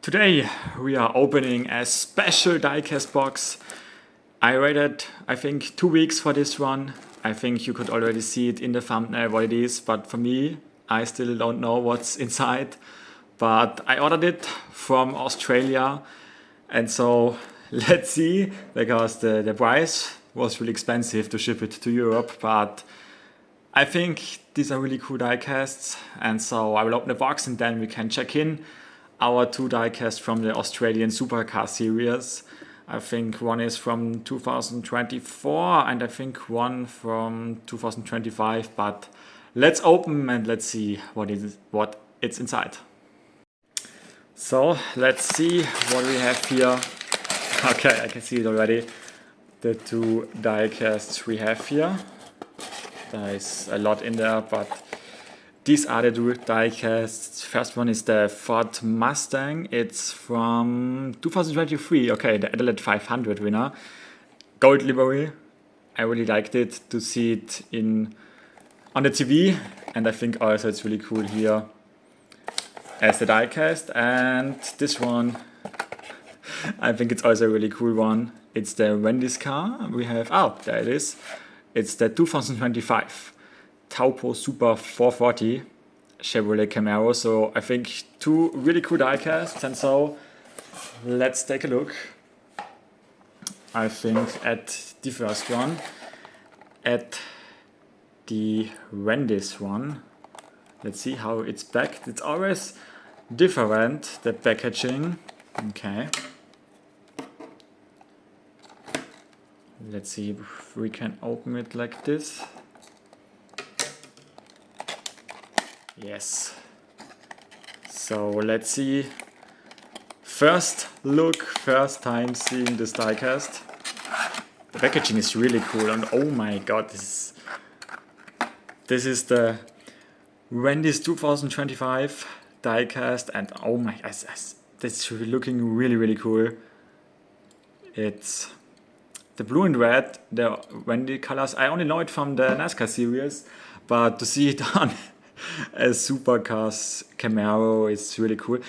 Today we are opening a special diecast box. I waited, I think, 2 weeks for this one. I think you could already see it in the thumbnail what it is, but for me, I still don't know what's inside. But I ordered it from Australia, and so let's see, because the price was really expensive to ship it to Europe, but I think these are really cool diecasts, and so I will open the box and then we can check in our two diecasts from the Australian Supercars series. I think one is from 2024 and I think one from 2025, but let's open and let's see what it's inside. So let's see what we have here. Okay, I can see it already. The two diecasts we have here. There is a lot in there, but these are the two diecasts. First one is the Ford Mustang. It's from 2023. Okay, the Adelaide 500 winner. Gold livery. I really liked it to see it on the TV, and I think also it's really cool here as the diecast. And this one, I think it's also a really cool one. It's the Wendy's car. We have, there it is. It's the 2025 Taupo Super 440 Chevrolet Camaro. So I think two really cool diecasts, and so let's take a look. I think at the first one, at the Wendy's one. Let's see how it's packed. It's always different, the packaging. Okay. Let's see if we can open it like this. Yes. So let's see. First look, first time seeing this diecast. The packaging is really cool, and oh my god, this is the Wendy's 2025 diecast, and oh my, this is looking really cool. It's the blue and red, the Wendy colors. I only know it from the NASCAR series, but to see it on a Supercars Camaro is really cool.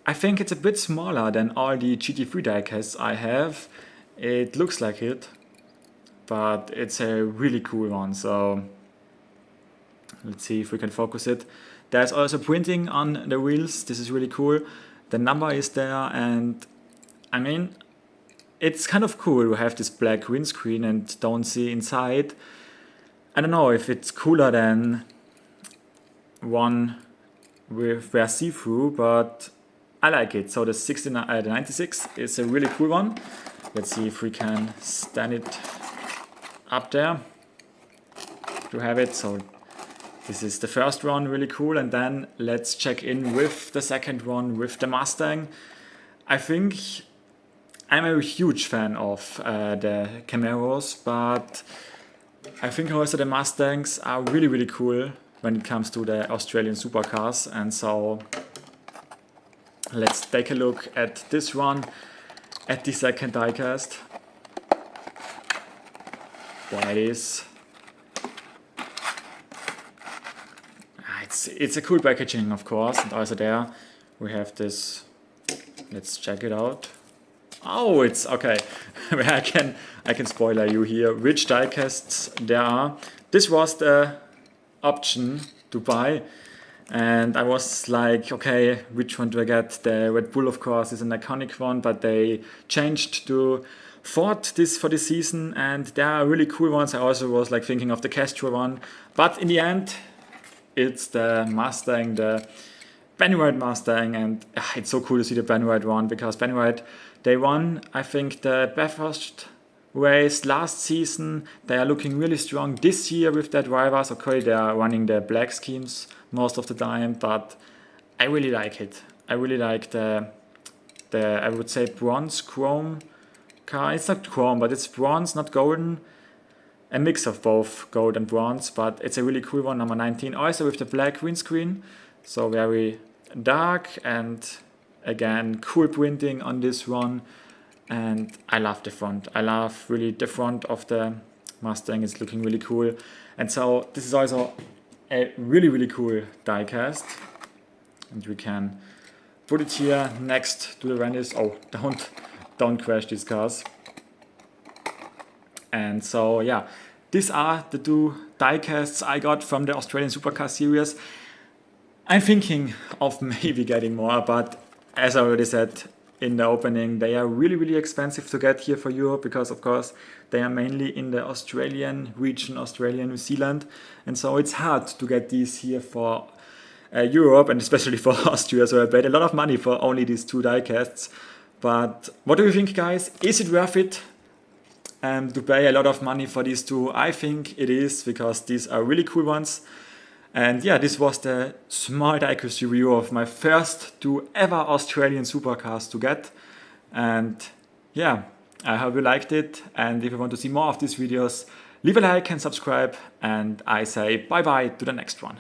I think it's a bit smaller than all the GT3 diecasts I have. It looks like it, but it's a really cool one. So let's see if we can focus it. There's also printing on the wheels. This is really cool. The number is there, and I mean, it's kind of cool to have this black windscreen and don't see inside. I don't know if it's cooler than one where see-through, but I like it. So the 96 is a really cool one. Let's see if we can stand it up there to have it. So this is the first one, really cool. And then let's check in with the second one, with the Mustang. I think I'm a huge fan of the Camaros, but I think also the Mustangs are really cool when it comes to the Australian supercars. And so let's take a look at this one, at the second diecast. There it is. It's a cool packaging, of course, and also there we have this. Let's check it out. Oh, it's okay. I can spoiler you here which diecasts there are. This was the option to buy, and I was like, okay, which one do I get? The Red Bull, of course, is an iconic one, but they changed to Ford for this season, and there are really cool ones. I also was like thinking of the Castro one, but in the end, it's the Mustang, the Benny White Mustang, and it's so cool to see the Benny White one, because Benny White, they won, I think, the Bathurst race last season. They are looking really strong this year with their drivers. Okay, they are running the black schemes most of the time, but I really like it. I really like the I would say bronze chrome car. It's not chrome, but it's bronze, not golden. A mix of both gold and bronze, but it's a really cool one, number 19. Also with the black windscreen, so very dark, and again, cool printing on this one. And I love the front. I love really the front of the Mustang. It's looking really cool. And so this is also a really cool diecast. And we can put it here next to the Rennies. Oh, don't crash these cars. And so yeah, these are the two diecasts I got from the Australian Supercar Series. I'm thinking of maybe getting more, but as I already said in the opening, they are really expensive to get here for Europe, because of course they are mainly in the Australian region, Australia, New Zealand, and so it's hard to get these here for Europe, and especially for Austria. So I paid a lot of money for only these two diecasts. But what do you think, guys? Is it worth it to pay a lot of money for these two? I think it is, because these are really cool ones. And yeah, this was the small diecast review of my first two ever Australian supercars to get. And yeah, I hope you liked it. And if you want to see more of these videos, leave a like and subscribe. And I say bye bye to the next one.